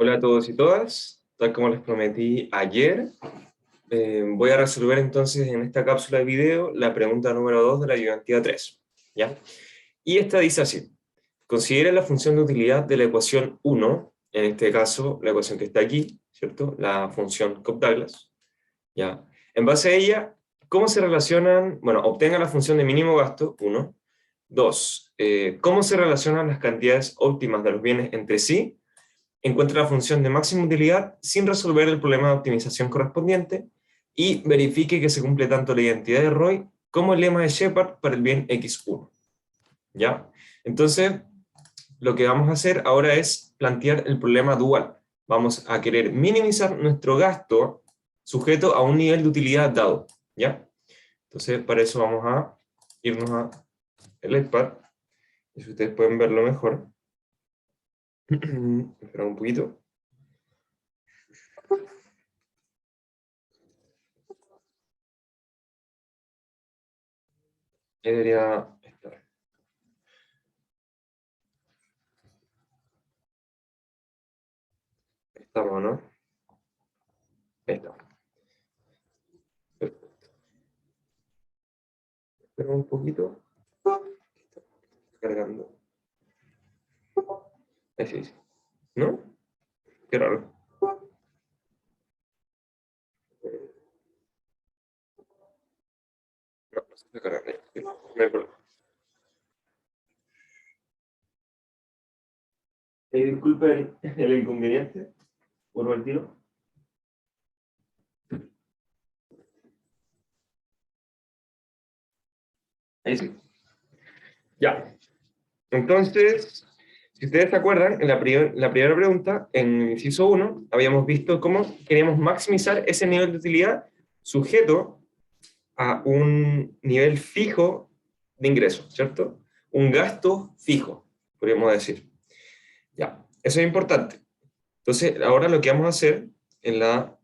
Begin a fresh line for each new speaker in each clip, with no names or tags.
Hola a todos y todas, tal como les prometí ayer, voy a resolver entonces en esta cápsula de video la pregunta número 2 de la ayudantía 3, ¿ya? Y esta dice así: considera la función de utilidad de la ecuación 1, en este caso la ecuación que está aquí, ¿cierto? La función Cobb-Douglas, ¿ya? En base a ella, ¿cómo se relacionan? Bueno, obtenga la función de mínimo gasto, 1. 2, ¿cómo se relacionan las cantidades óptimas de los bienes entre sí? Encuentra la función de máxima utilidad sin resolver el problema de optimización correspondiente y verifique que se cumple tanto la identidad de Roy como el lema de Shepard para el bien X1. ¿Ya? Entonces, lo que vamos a hacer ahora es plantear el problema dual. Vamos a querer minimizar nuestro gasto sujeto a un nivel de utilidad dado. ¿Ya? Entonces, para eso vamos a irnos a el iPad. Y si ustedes pueden verlo mejor. Espera un poquito. Ahí debería estar. Estamos, ¿no? Ahí está. Perfecto. Espera un poquito. Está cargando. Ahí sí, sí. ¿No? Qué raro. No, no se está cargando. No hay problema. Disculpen el inconveniente. Vuelvo al tiro. Ahí sí. Ya. Entonces, si ustedes se acuerdan, en la primera pregunta, en el inciso 1, habíamos visto cómo queríamos maximizar ese nivel de utilidad sujeto a un nivel fijo de ingreso, ¿cierto? Un gasto fijo, podríamos decir. Ya, eso es importante. Entonces, ahora lo que vamos a hacer en la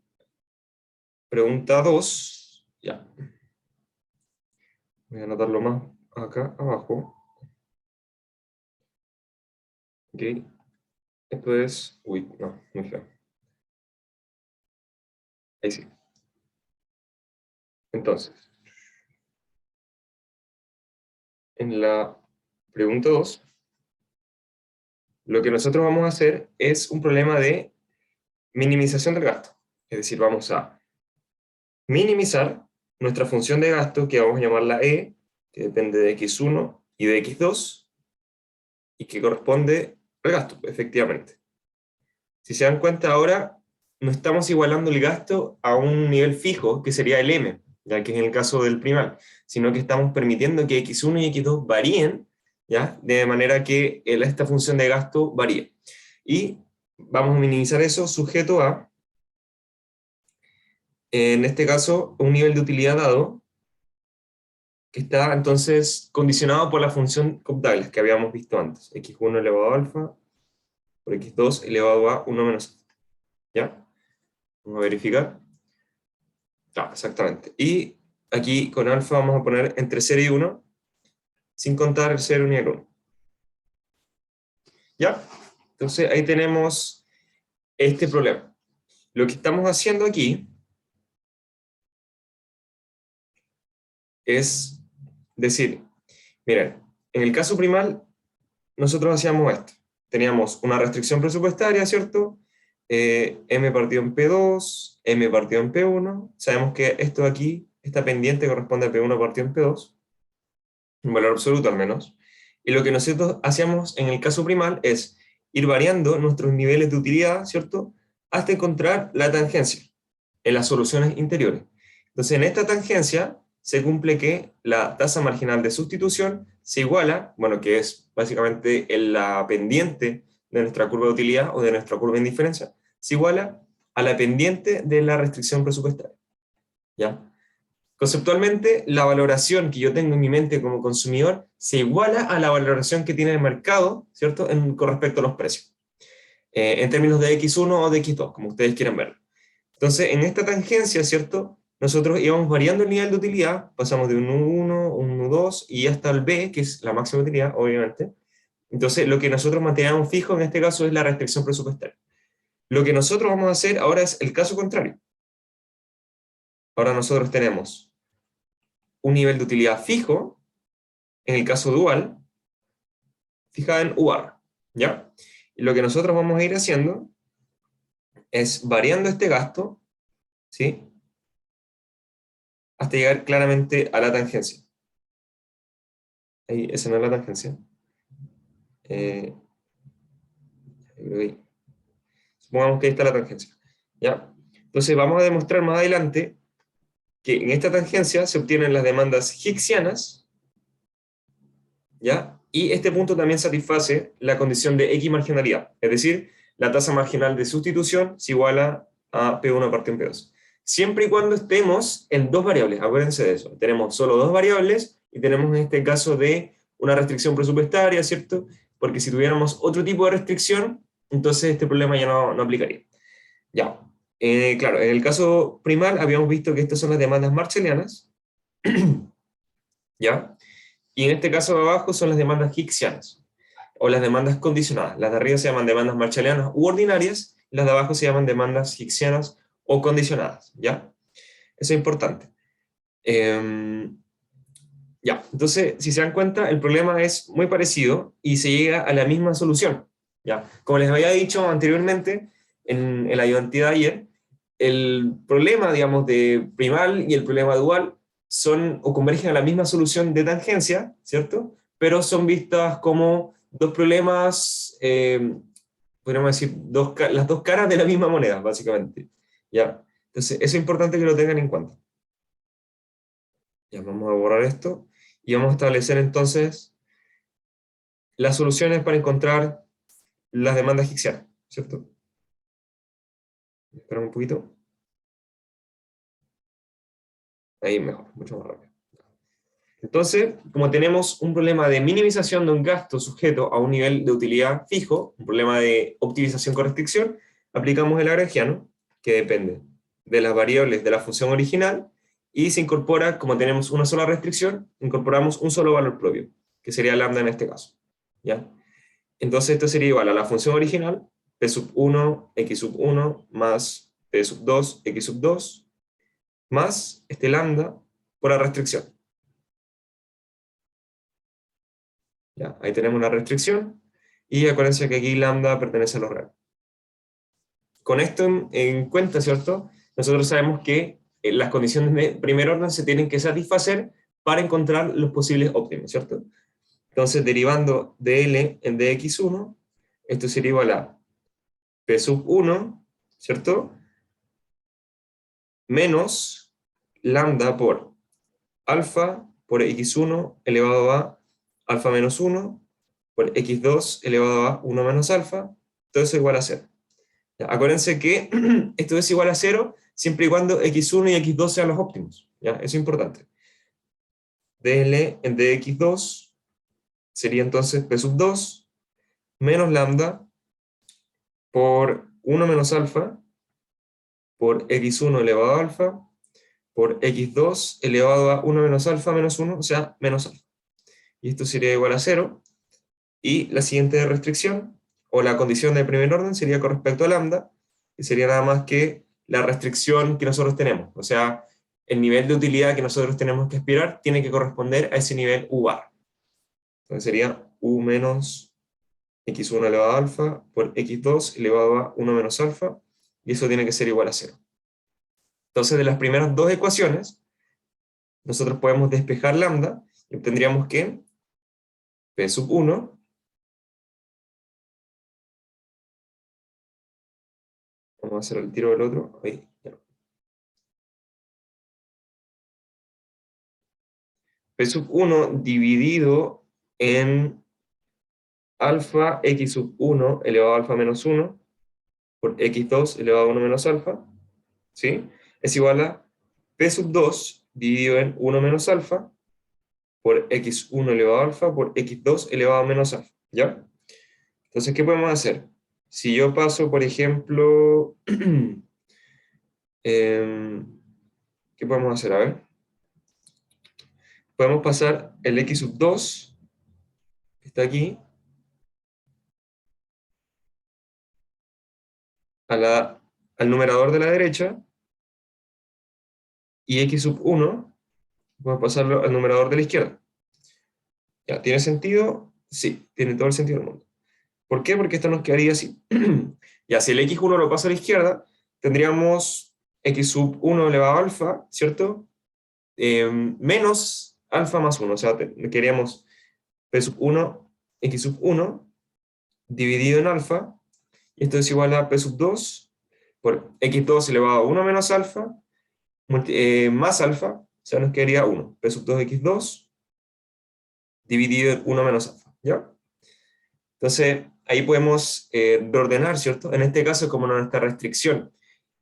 pregunta 2, ya, voy a anotarlo más acá abajo. Ok, esto es, uy, no, muy feo. Ahí sí. Entonces, en la pregunta 2, lo que nosotros vamos a hacer es un problema de minimización del gasto. Es decir, vamos a minimizar nuestra función de gasto, que vamos a llamarla E, que depende de X1 y de X2, y que corresponde al gasto, efectivamente. Si se dan cuenta ahora, no estamos igualando el gasto a un nivel fijo, que sería el M, ya que es en el caso del primal, sino que estamos permitiendo que X1 y X2 varíen, ¿ya? De manera que esta función de gasto varíe. Y vamos a minimizar eso sujeto a, en este caso, un nivel de utilidad dado, que está entonces condicionado por la función Cobb-Douglas que habíamos visto antes, x1 elevado a alfa por x2 elevado a 1 menos alfa. ¿Ya? Vamos a verificar. Ah, exactamente. Y aquí con alfa vamos a poner entre 0 y 1, sin contar el 0 ni el 1. ¿Ya? Entonces ahí tenemos este problema. Lo que estamos haciendo aquí es decir, miren, en el caso primal, nosotros hacíamos esto. Teníamos una restricción presupuestaria, ¿cierto? M partido en P2, M partido en P1. Sabemos que esto de aquí, esta pendiente corresponde a P1 partido en P2, un valor absoluto al menos. Y lo que nosotros hacíamos en el caso primal es ir variando nuestros niveles de utilidad, ¿cierto? Hasta encontrar la tangencia en las soluciones interiores. Entonces, en esta tangencia se cumple que la tasa marginal de sustitución se iguala, bueno, que es básicamente la pendiente de nuestra curva de utilidad o de nuestra curva de indiferencia, se iguala a la pendiente de la restricción presupuestaria. ¿Ya? Conceptualmente, la valoración que yo tengo en mi mente como consumidor se iguala a la valoración que tiene el mercado, ¿cierto?, con respecto a los precios, en términos de X1 o de X2, como ustedes quieran verlo. Entonces, en esta tangencia, ¿cierto?, nosotros íbamos variando el nivel de utilidad, pasamos de un U1, un U2 y hasta el B, que es la máxima utilidad, obviamente. Entonces, lo que nosotros manteníamos fijo en este caso es la restricción presupuestaria. Lo que nosotros vamos a hacer ahora es el caso contrario. Ahora nosotros tenemos un nivel de utilidad fijo, en el caso dual, fijada en UR, ¿ya? Y lo que nosotros vamos a ir haciendo es variando este gasto, ¿sí? Hasta llegar claramente a la tangencia. Ahí, esa no es la tangencia. Eh, Supongamos que ahí está la tangencia, ¿ya? Entonces vamos a demostrar más adelante que en esta tangencia se obtienen las demandas hicksianas, ¿ya? Y este punto también satisface la condición de X marginalidad, es decir, la tasa marginal de sustitución se iguala a P1 partido en P2. Siempre y cuando estemos en dos variables, acuérdense de eso. Tenemos solo dos variables y tenemos en este caso de una restricción presupuestaria, ¿cierto? Porque si tuviéramos otro tipo de restricción, entonces este problema ya no aplicaría. Ya, claro, en el caso primal habíamos visto que estas son las demandas marshallianas, ¿ya? Y en este caso de abajo son las demandas hicksianas, o las demandas condicionadas. Las de arriba se llaman demandas marshallianas u ordinarias, y las de abajo se llaman demandas hicksianas o condicionadas, ¿ya? Eso es importante. Ya, entonces, si se dan cuenta, el problema es muy parecido y se llega a la misma solución, ¿ya? Como les había dicho anteriormente, en la ayudantía de ayer, el problema, digamos, de primal y el problema dual son o convergen a la misma solución de tangencia, ¿cierto? Pero son vistas como dos problemas, podríamos decir, las dos caras de la misma moneda, básicamente, ¿ya? Entonces, eso es importante que lo tengan en cuenta. Ya, vamos a borrar esto y vamos a establecer entonces las soluciones para encontrar las demandas hicksianas, ¿cierto? Esperamos un poquito. Ahí mejor, mucho más rápido. Entonces, como tenemos un problema de minimización de un gasto sujeto a un nivel de utilidad fijo, un problema de optimización con restricción, aplicamos el lagrangiano, que depende de las variables de la función original, y se incorpora, como tenemos una sola restricción, incorporamos un solo valor propio, que sería lambda en este caso, ¿ya? Entonces esto sería igual a la función original, p sub 1, x sub 1, más p sub 2, x sub 2, más este lambda por la restricción. ¿Ya? Ahí tenemos una restricción, y acuérdense que aquí lambda pertenece a los reales. Con esto en cuenta, ¿cierto? Nosotros sabemos que las condiciones de primer orden se tienen que satisfacer para encontrar los posibles óptimos, ¿cierto? Entonces, derivando de L en dx1, esto sería igual a p sub 1, ¿cierto? Menos lambda por alfa por x1 elevado a alfa menos 1 por x2 elevado a 1 menos alfa, todo eso igual a 0. ¿Ya? Acuérdense que esto es igual a 0 siempre y cuando x1 y x2 sean los óptimos. ¿Ya? Eso es importante. dl en dx2 sería entonces p sub 2 menos lambda por 1 menos alfa por x1 elevado a alfa por x2 elevado a 1 menos alfa menos 1, o sea, menos alfa. Y esto sería igual a 0. Y la siguiente restricción, o la condición de primer orden, sería con respecto a lambda, que sería nada más que la restricción que nosotros tenemos. O sea, el nivel de utilidad que nosotros tenemos que aspirar tiene que corresponder a ese nivel U bar. Entonces sería U menos x1 elevado a alfa por x2 elevado a 1 menos alfa, y eso tiene que ser igual a 0. Entonces, de las primeras dos ecuaciones, nosotros podemos despejar lambda y obtendríamos que P sub 1, vamos a hacer el tiro del otro, ahí, ya. P sub 1 dividido en alfa x sub 1 elevado a alfa menos 1 por x2 elevado a 1 menos alfa, ¿sí? Es igual a P sub 2 dividido en 1 menos alfa por x1 elevado a alfa por x2 elevado a menos alfa, ¿ya? Entonces, ¿qué podemos hacer? Si yo paso, por ejemplo, ¿qué podemos hacer? A ver. Podemos pasar el x sub 2, que está aquí, al numerador de la derecha, y x sub 1, podemos pasarlo al numerador de la izquierda. ¿Ya? ¿Tiene sentido? Sí, tiene todo el sentido del mundo. ¿Por qué? Porque esto nos quedaría así. Ya, si el x1 lo paso a la izquierda, tendríamos x sub 1 elevado a alfa, ¿cierto? Menos alfa más 1, o sea, queríamos p sub 1, x sub 1, dividido en alfa, y esto es igual a p sub 2 por x2 elevado a 1 menos alfa, más alfa, o sea, nos quedaría 1, p sub 2 x2, dividido en 1 menos alfa, ¿ya? Entonces, ahí podemos reordenar, ¿cierto? En este caso, como nuestra restricción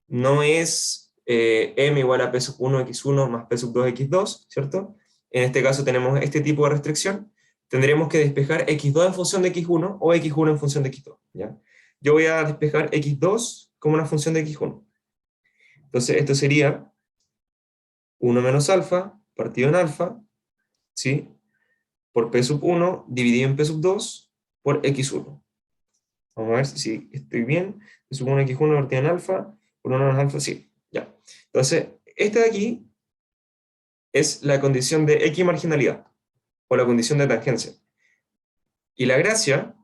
no es m igual a p sub 1 x1 más p sub 2 x2, ¿cierto? En este caso tenemos este tipo de restricción. Tendremos que despejar x2 en función de x1 o x1 en función de x2, ¿ya? Yo voy a despejar x2 como una función de x1. Entonces, esto sería 1 menos alfa partido en alfa, ¿sí? Por p sub 1 dividido en p sub 2 por x1. Vamos a ver si estoy bien. P sub 1 x1 partido en alfa por 1 menos alfa, sí, ya. Entonces, esta de aquí es la condición de equimarginalidad, o la condición de tangencia. Y la gracia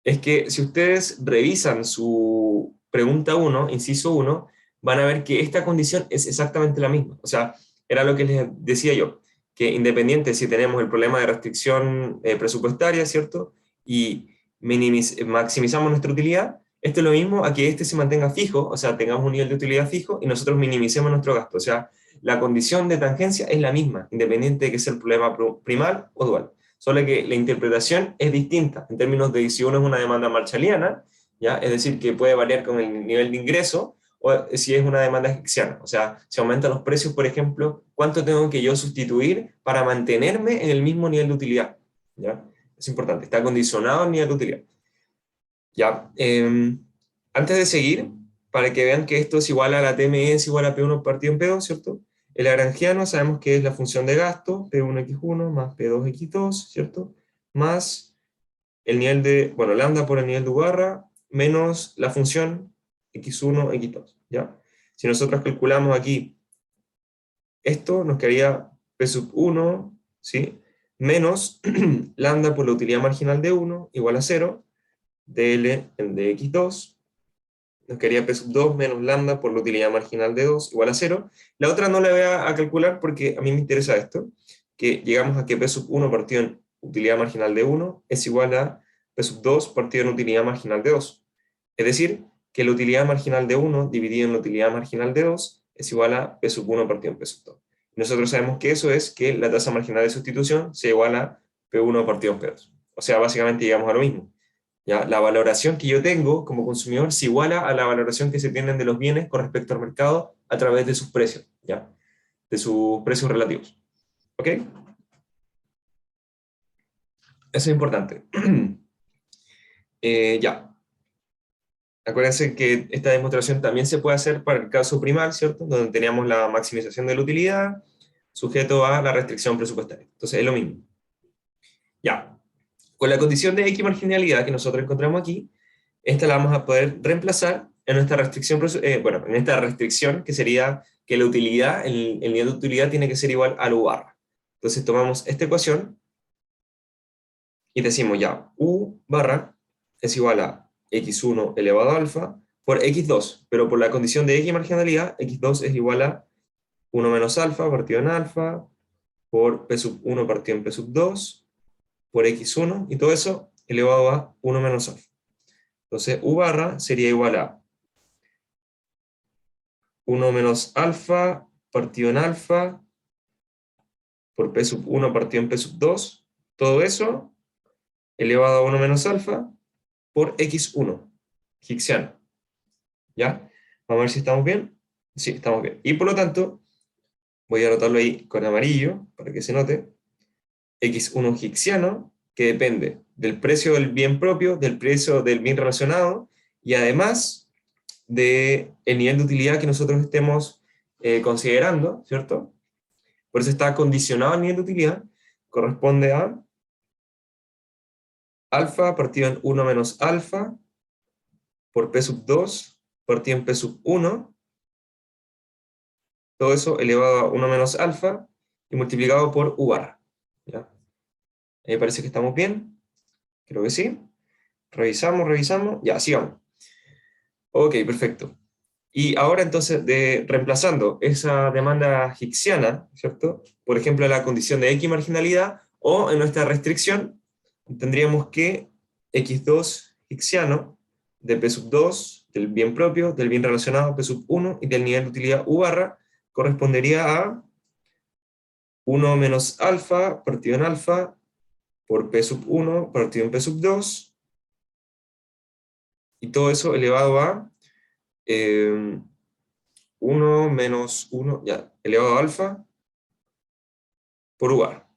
es que si ustedes revisan su pregunta 1, inciso 1, van a ver que esta condición es exactamente la misma. O sea, era lo que les decía yo, que independiente si tenemos el problema de restricción presupuestaria, ¿cierto? Y maximizamos nuestra utilidad, esto es lo mismo a que este se mantenga fijo, o sea, tengamos un nivel de utilidad fijo y nosotros minimicemos nuestro gasto. O sea, la condición de tangencia es la misma, independiente de que sea el problema primal o dual. Solo que la interpretación es distinta en términos de si uno es una demanda marshalliana, ¿ya? Es decir, que puede variar con el nivel de ingreso, o si es una demanda hicksiana. O sea, si aumentan los precios, por ejemplo, ¿cuánto tengo que yo sustituir para mantenerme en el mismo nivel de utilidad? ¿Ya? Es importante, está condicionado al nivel de utilidad. Ya, antes de seguir, para que vean que esto es igual a la TME, es igual a P1 partido en P2, ¿cierto? El lagrangiano sabemos que es la función de gasto, P1x1 más P2x2, ¿cierto? Más el nivel de, bueno, lambda por el nivel de U barra, menos la función x1, x2, ¿ya? Si nosotros calculamos aquí esto, nos quedaría P sub 1, ¿sí? Menos lambda por la utilidad marginal de 1, igual a 0, dl en dx2, nos quedaría P sub 2 menos lambda por la utilidad marginal de 2 igual a 0. La otra no la voy a calcular porque a mí me interesa esto, que llegamos a que P sub 1 partido en utilidad marginal de 1 es igual a P sub 2 partido en utilidad marginal de 2. Es decir, que la utilidad marginal de 1 dividida en la utilidad marginal de 2 es igual a P sub 1 partido en P sub 2. Nosotros sabemos que eso es que la tasa marginal de sustitución se igual a P1 partido en P2. O sea, básicamente llegamos a lo mismo. ¿Ya? La valoración que yo tengo como consumidor se iguala a la valoración que se tienen de los bienes con respecto al mercado a través de sus precios, ¿ya? De sus precios relativos. ¿Ok? Eso es importante. Ya. Acuérdense que esta demostración también se puede hacer para el caso primal, ¿cierto? Donde teníamos la maximización de la utilidad sujeto a la restricción presupuestaria. Entonces es lo mismo. Ya. Con la condición de equimarginalidad que nosotros encontramos aquí, esta la vamos a poder reemplazar en nuestra restricción, bueno, en esta restricción que sería que la utilidad, el nivel de utilidad tiene que ser igual a la U barra. Entonces tomamos esta ecuación y decimos ya, U barra es igual a x1 elevado a alfa por x2, pero por la condición de equimarginalidad, x2 es igual a 1 menos alfa partido en alfa por p sub 1 partido en p sub 2 por x1, y todo eso elevado a 1 menos alfa. Entonces, U barra sería igual a 1 menos alfa partido en alfa por P sub 1 partido en P sub 2. Todo eso elevado a 1 menos alfa por X1, hicksiano. ¿Ya? Vamos a ver si estamos bien. Sí, estamos bien. Y por lo tanto, voy a anotarlo ahí con amarillo para que se note. X1 hicksiano, que depende del precio del bien propio, del precio del bien relacionado, y además del nivel de utilidad que nosotros estemos considerando, ¿cierto? Por eso está condicionado al nivel de utilidad, corresponde a alfa partido en 1 menos alfa por P sub 2 partido en P sub 1, todo eso elevado a 1 menos alfa y multiplicado por U barra. ¿Ya? Ahí parece que estamos bien, creo que sí. Revisamos, ya, sigamos. Ok, perfecto. Y ahora entonces, reemplazando esa demanda hicksiana, ¿cierto? Por ejemplo, la condición de X marginalidad, o en nuestra restricción, tendríamos que X2 hicksiano de P sub 2, del bien propio, del bien relacionado P sub 1 y del nivel de utilidad U barra, correspondería a 1 menos alfa partido en alfa por P sub 1 partido en P sub 2, y todo eso elevado a 1 menos 1, ya, elevado a alfa por U barra.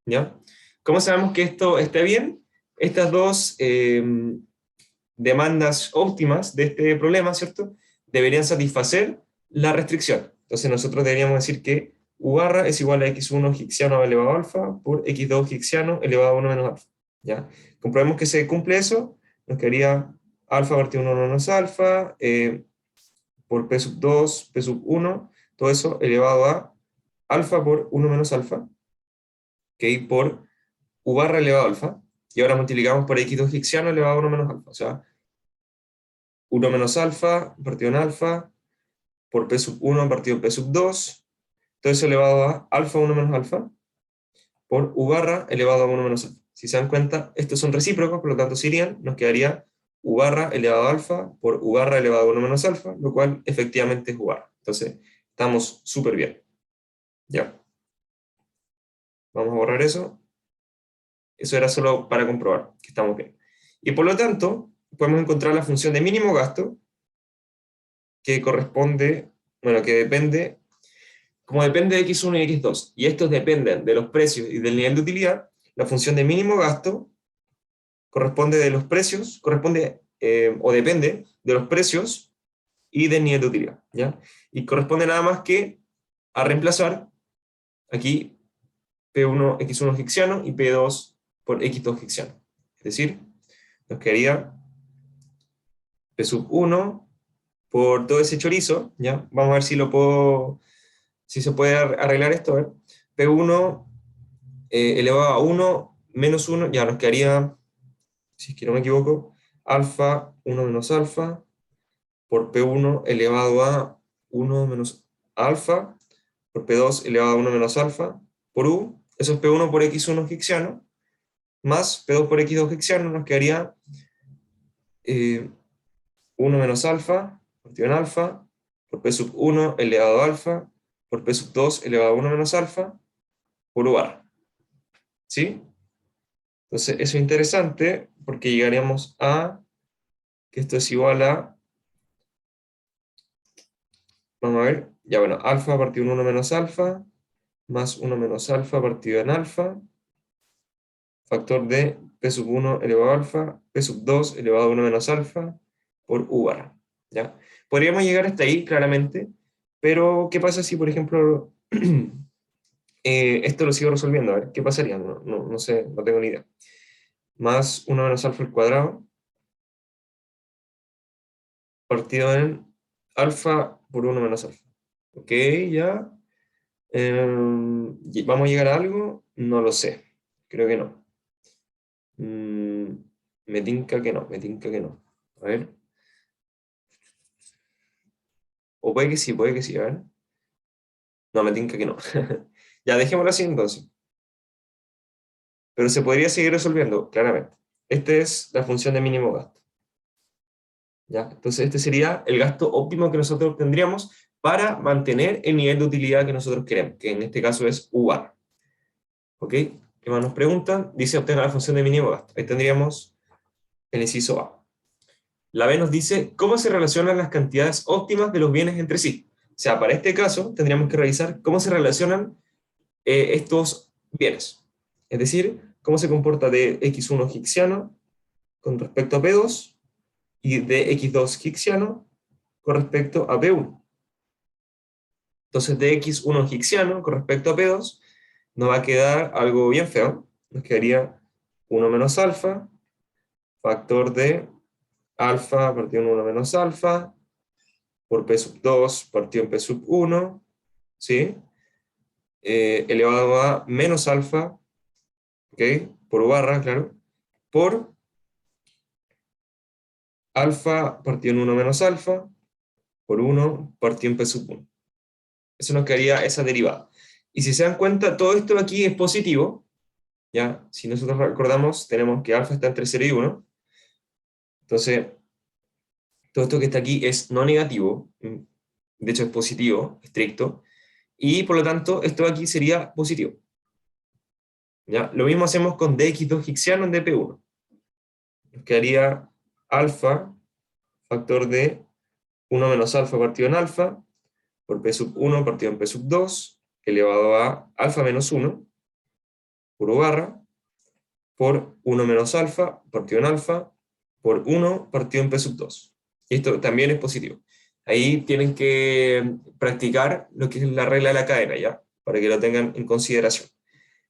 ¿Ya? ¿Cómo sabemos que esto esté bien? Estas dos demandas óptimas de este problema, ¿cierto? Deberían satisfacer la restricción. Entonces nosotros deberíamos decir que U barra es igual a x1 hicksiano elevado a alfa por x2 hicksiano elevado a 1 menos alfa. ¿Ya? Comprobemos que se cumple eso, nos quedaría alfa partido 1 menos alfa, por P sub 2, P sub 1, todo eso elevado a alfa por 1 menos alfa, ¿okay? Por U barra elevado a alfa, y ahora multiplicamos por x2 hicksiano elevado a 1 menos alfa, o sea, 1 menos alfa partido en alfa, por P sub 1 partido en P sub 2, todo eso elevado a alfa 1 menos alfa, por U barra elevado a 1 menos alfa. Si se dan cuenta, estos son recíprocos, por lo tanto, si irían, nos quedaría U barra elevado a alfa por U barra elevado a 1 menos alfa, lo cual efectivamente es U barra. Entonces, estamos súper bien. Ya. Vamos a borrar eso. Eso era solo para comprobar que estamos bien. Y por lo tanto, podemos encontrar la función de mínimo gasto, que corresponde, bueno, que depende, como depende de x1 y x2, y estos dependen de los precios y del nivel de utilidad, la función de mínimo gasto corresponde de los precios, o depende de los precios y del nivel de utilidad, ¿ya? Y corresponde nada más que a reemplazar aquí P1 x1 hicksiano y P2 por x2 hicksiano. Es decir, nos quedaría P sub 1 por todo ese chorizo, ¿ya? Vamos a ver si lo puedo, si se puede arreglar esto, a ver. P1 elevado a 1 menos 1, ya nos quedaría, si es que no me equivoco, alfa 1 menos alfa por P1 elevado a 1 menos alfa por P2 elevado a 1 menos alfa por U, eso es P1 por X1 hicksiano, más P2 por X2 hicksiano, nos quedaría 1 menos alfa partido en alfa por P sub 1 elevado a alfa por P sub 2 elevado a 1 menos alfa por U barra. ¿Sí? Entonces eso es interesante porque llegaríamos a que esto es igual a, vamos a ver, ya bueno, alfa partido en 1 menos alfa más 1 menos alfa partido en alfa, factor de P sub 1 elevado a alfa, P sub 2 elevado a 1 menos alfa por U barra. ¿Ya? Podríamos llegar hasta ahí claramente, pero ¿qué pasa si, por ejemplo, esto lo sigo resolviendo? A ver, ¿qué pasaría? No sé, no tengo ni idea. Más 1 menos alfa al cuadrado, partido en alfa por 1 menos alfa. Ok, ya. ¿Vamos a llegar a algo? No lo sé. Creo que no. Me tinca que no, me tinca que no. A ver. O puede que sí, a ver. No, me tinca que no. Ya, dejémoslo así entonces. Pero se podría seguir resolviendo, claramente. Esta es la función de mínimo gasto. ¿Ya? Entonces este sería el gasto óptimo que nosotros tendríamos para mantener el nivel de utilidad que nosotros queremos, que en este caso es U barra. ¿Ok? ¿Qué más nos preguntan? Dice obtener la función de mínimo gasto. Ahí tendríamos el inciso A. La B nos dice cómo se relacionan las cantidades óptimas de los bienes entre sí. O sea, para este caso tendríamos que revisar cómo se relacionan estos bienes. Es decir, cómo se comporta de x1 hicksiano con respecto a P2 y de x2 hicksiano con respecto a P1. Entonces, de x1 hicksiano con respecto a P2 nos va a quedar algo bien feo. Nos quedaría 1 menos alfa, factor de alfa partido en 1 menos alfa, por p sub 2 partido en p sub 1, ¿sí? Elevado a menos alfa, ¿ok? Por barra, claro, por alfa partido en 1 menos alfa, por 1 partido en p sub 1. Eso nos quedaría esa derivada. Y si se dan cuenta, todo esto aquí es positivo, ¿ya? Si nosotros recordamos, tenemos que alfa está entre 0 y 1, entonces todo esto que está aquí es no negativo, de hecho es positivo, estricto, y por lo tanto esto aquí sería positivo. ¿Ya? Lo mismo hacemos con dx2 higsiano en dp1. Nos quedaría alfa, factor de 1 menos alfa partido en alfa, por p sub 1 partido en p sub 2, elevado a alfa menos 1, puro barra, por 1 menos alfa partido en alfa, por 1 partido en p sub 2. Y esto también es positivo. Ahí tienen que practicar lo que es la regla de la cadena, ¿ya? Para que lo tengan en consideración.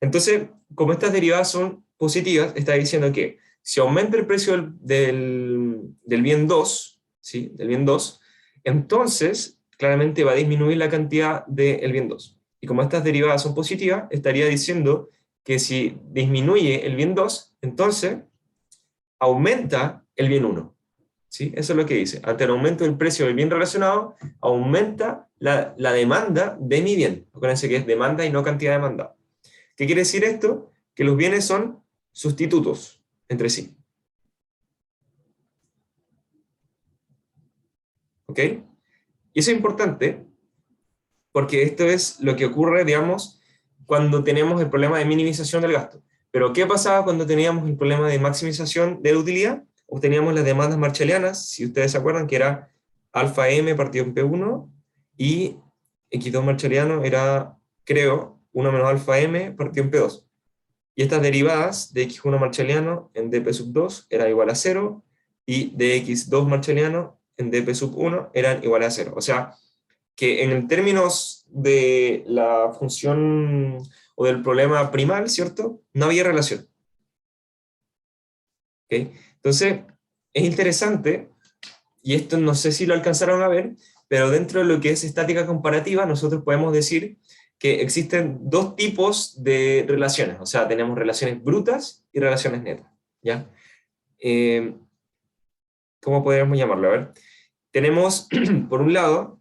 Entonces, como estas derivadas son positivas, está diciendo que si aumenta el precio del bien 2, ¿sí? Del bien 2, entonces claramente va a disminuir la cantidad del bien 2. Y como estas derivadas son positivas, estaría diciendo que si disminuye el bien 2, entonces aumenta el bien 1. ¿Sí? Eso es lo que dice. Ante el aumento del precio del bien relacionado, aumenta la demanda de mi bien. Acuérdense que es demanda y no cantidad demandada. ¿Qué quiere decir esto? Que los bienes son sustitutos entre sí. ¿Ok? Y eso es importante porque esto es lo que ocurre, digamos, cuando tenemos el problema de minimización del gasto. Pero ¿qué pasaba cuando teníamos el problema de maximización de la utilidad? Obteníamos las demandas marshallianas, si ustedes se acuerdan, que era alfa m partido en P1 y x2 marshalliano era, creo, 1 menos alfa m partido en P2. Y estas derivadas de x1 marshalliano en dp sub 2 era igual a 0 y de x2 marshalliano en dp sub 1 eran igual a 0. O sea, que en términos de la función o del problema primal, ¿cierto? No había relación. ¿Okay? Entonces, es interesante, y esto no sé si lo alcanzaron a ver, pero dentro de lo que es estática comparativa, nosotros podemos decir que existen dos tipos de relaciones, o sea, tenemos relaciones brutas y relaciones netas, ¿ya? ¿Cómo podríamos llamarlo? A ver, tenemos, por un lado,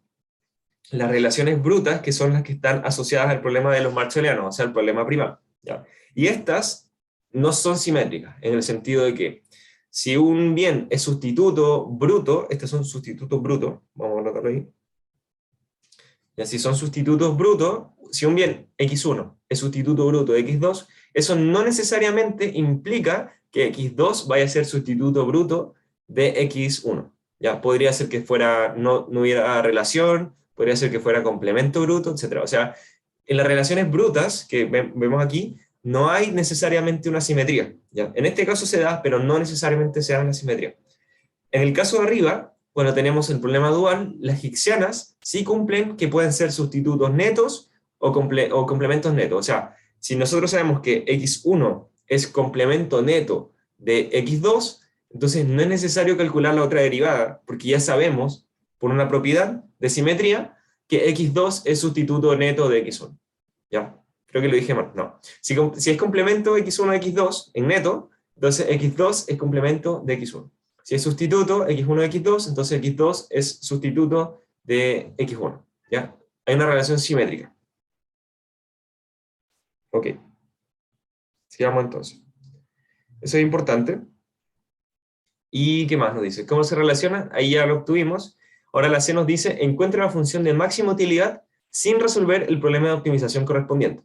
las relaciones brutas, que son las que están asociadas al problema de los marshallianos, o sea, el problema primal, ¿ya? Y estas no son simétricas, en el sentido de que si un bien es sustituto bruto, estos son sustitutos brutos, vamos a anotarlo ahí, y así son sustitutos brutos, si un bien x1 es sustituto bruto de x2, eso no necesariamente implica que x2 vaya a ser sustituto bruto de x1. Ya, podría ser que fuera, no hubiera relación, podría ser que fuera complemento bruto, etc. O sea, en las relaciones brutas que vemos aquí, no hay necesariamente una simetría. ¿Ya? En este caso se da, pero no necesariamente se da una simetría. En el caso de arriba, cuando tenemos el problema dual, las higsianas sí cumplen que pueden ser sustitutos netos o complementos netos. O sea, si nosotros sabemos que x1 es complemento neto de x2, entonces no es necesario calcular la otra derivada, porque ya sabemos, por una propiedad de simetría, que x2 es sustituto neto de x1. ¿Ya? Creo que lo dije mal. No. Si es complemento x1 de x2 en neto, entonces x2 es complemento de x1. Si es sustituto x1 de x2, entonces x2 es sustituto de x1. ¿Ya? Hay una relación simétrica. Ok. Sigamos entonces. Eso es importante. ¿Y qué más nos dice? ¿Cómo se relaciona? Ahí ya lo obtuvimos. Ahora la C nos dice, encuentra la función de máxima utilidad sin resolver el problema de optimización correspondiente.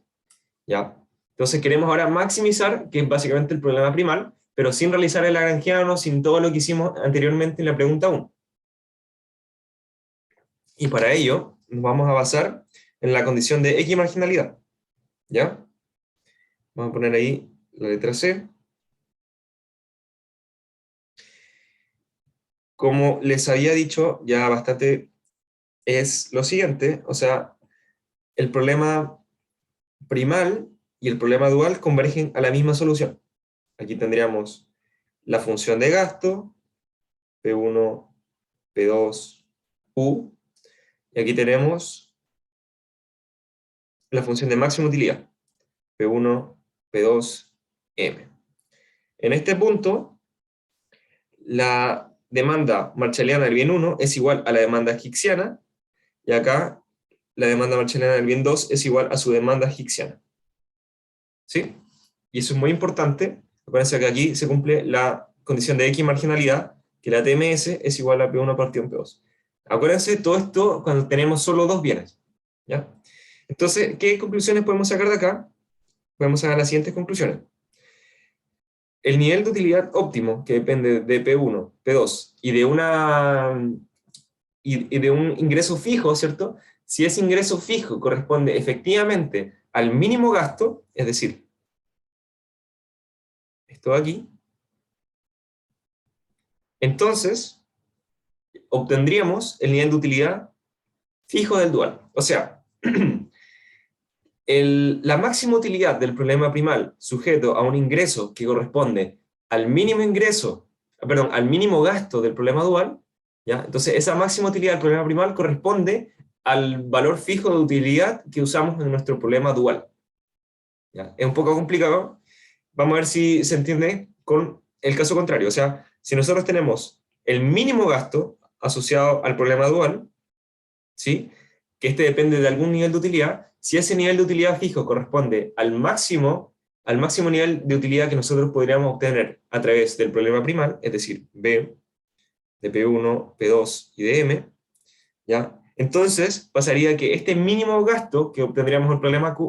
¿Ya? Entonces queremos ahora maximizar, que es básicamente el problema primal, pero sin realizar el lagrangiano, sin todo lo que hicimos anteriormente en la pregunta 1. Y para ello nos vamos a basar en la condición de X marginalidad. ¿Ya? Vamos a poner ahí la letra C. Como les había dicho ya bastante, es lo siguiente, o sea, el problema primal y el problema dual convergen a la misma solución. Aquí tendríamos la función de gasto P1, P2, U. Y aquí tenemos la función de máxima utilidad. P1, P2, M. En este punto, la demanda marshalliana del bien 1 es igual a la demanda higksiana, y acá la demanda marshalliana del bien 2 es igual a su demanda higksiana. ¿Sí? Y eso es muy importante. Acuérdense que aquí se cumple la condición de X marginalidad, que la TMS es igual a P1 partido en P2. Acuérdense todo esto cuando tenemos solo dos bienes. ¿Ya? Entonces, ¿qué conclusiones podemos sacar de acá? Podemos sacar las siguientes conclusiones. El nivel de utilidad óptimo, que depende de P1, P2, y de un ingreso fijo, ¿cierto? Si ese ingreso fijo corresponde efectivamente al mínimo gasto, es decir, esto de aquí, entonces obtendríamos el nivel de utilidad fijo del dual. O sea, la máxima utilidad del problema primal sujeto a un ingreso que corresponde al mínimo ingreso, perdón, al mínimo gasto del problema dual, ¿ya? Entonces esa máxima utilidad del problema primal corresponde al valor fijo de utilidad que usamos en nuestro problema dual. ¿Ya? Es un poco complicado. Vamos a ver si se entiende con el caso contrario. O sea, si nosotros tenemos el mínimo gasto asociado al problema dual, ¿sí? Que este depende de algún nivel de utilidad, si ese nivel de utilidad fijo corresponde al máximo nivel de utilidad que nosotros podríamos obtener a través del problema primal, es decir, B, de P1, P2 y de M, ¿ya? Entonces pasaría que este mínimo gasto que obtendríamos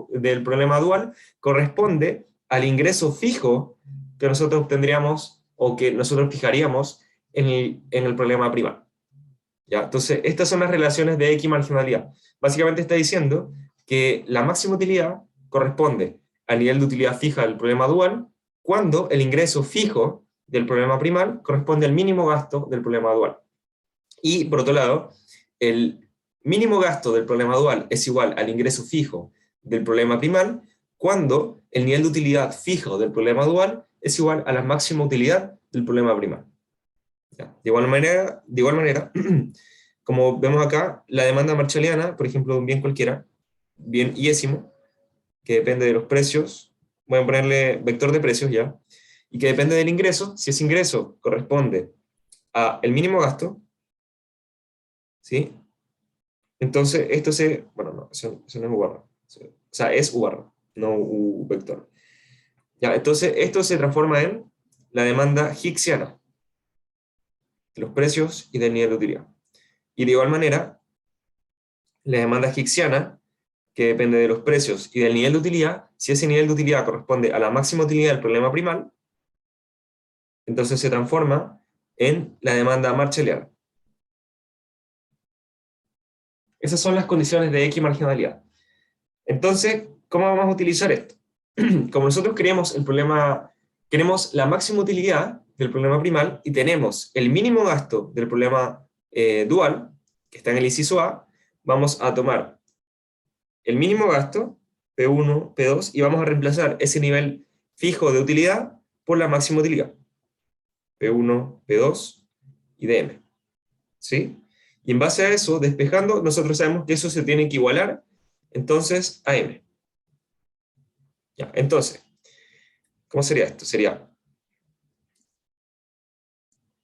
del problema dual corresponde al ingreso fijo que nosotros obtendríamos o que nosotros fijaríamos en el problema primal. ¿Ya? Entonces, estas son las relaciones de X marginalidad. Básicamente está diciendo que la máxima utilidad corresponde al nivel de utilidad fija del problema dual, cuando el ingreso fijo del problema primal corresponde al mínimo gasto del problema dual. Y, por otro lado, el mínimo gasto del problema dual es igual al ingreso fijo del problema primal, cuando el nivel de utilidad fijo del problema dual es igual a la máxima utilidad del problema primal. ¿Ya? De igual manera como vemos acá, la demanda marshalliana, por ejemplo, de un bien cualquiera, bien yésimo, que depende de los precios, voy a ponerle vector de precios ya, y que depende del ingreso, si ese ingreso corresponde a el mínimo gasto, ¿sí? Entonces esto bueno, no, eso no es U barra, o sea, es U barra, no U vector. Ya, entonces esto se transforma en la demanda higksiana, de los precios y del nivel de utilidad. Y de igual manera, la demanda higksiana, que depende de los precios y del nivel de utilidad, si ese nivel de utilidad corresponde a la máxima utilidad del problema primal, entonces se transforma en la demanda marshalliana. Esas son las condiciones de X marginalidad. Entonces, ¿cómo vamos a utilizar esto? Como nosotros queremos la máxima utilidad del problema primal y tenemos el mínimo gasto del problema dual, que está en el inciso A, vamos a tomar el mínimo gasto, P1, P2, y vamos a reemplazar ese nivel fijo de utilidad por la máxima utilidad, P1, P2 y DM. ¿Sí? Y en base a eso, despejando, nosotros sabemos que eso se tiene que igualar, entonces, a M. Ya, entonces, ¿cómo sería esto? Sería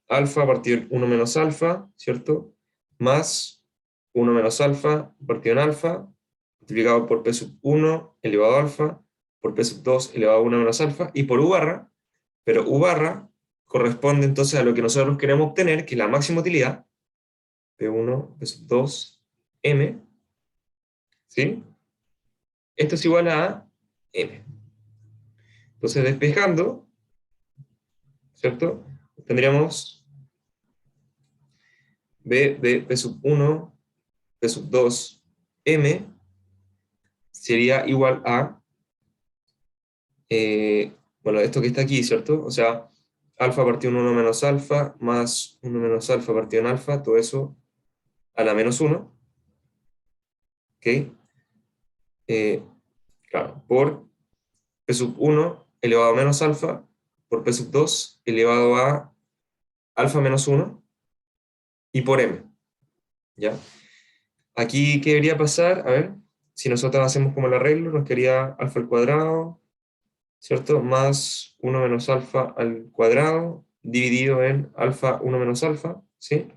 alfa partido en 1 menos alfa, ¿cierto? Más 1 menos alfa partido en alfa, multiplicado por P sub 1 elevado a alfa, por P sub 2 elevado a 1 menos alfa, y por U barra, pero U barra corresponde entonces a lo que nosotros queremos obtener, que es la máxima utilidad, P1, P sub 2, M, ¿sí? Esto es igual a M. Entonces, despejando, ¿cierto? Tendríamos B de P sub 1, P sub 2, M, sería igual a, bueno, esto que está aquí, ¿cierto? O sea, alfa partido en 1 menos alfa, más 1 menos alfa partido en alfa, todo eso a la menos 1, ¿ok? Claro, por P sub 1 elevado a menos alfa, por P sub 2 elevado a alfa menos 1, y por m, ¿ya? Aquí, ¿qué debería pasar? A ver, si nosotros hacemos como el arreglo, nos quedaría alfa al cuadrado, ¿cierto? Más 1 menos alfa al cuadrado, dividido en alfa 1 menos alfa, ¿sí?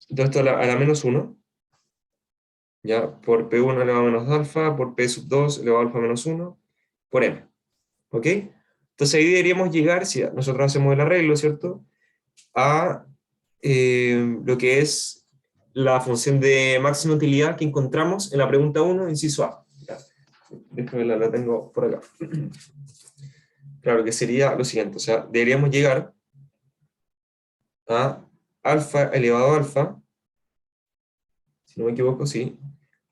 Entonces esto a la menos 1, ¿ya? Por P1 elevado a menos alfa, por P sub 2 elevado a alfa menos 1, por m, ¿ok? Entonces ahí deberíamos llegar, si nosotros hacemos el arreglo, ¿cierto? A lo que es la función de máxima utilidad que encontramos en la pregunta 1, inciso A. Ya. Déjame la tengo por acá. Claro, que sería lo siguiente, o sea, deberíamos llegar a alfa elevado a alfa, si no me equivoco, sí,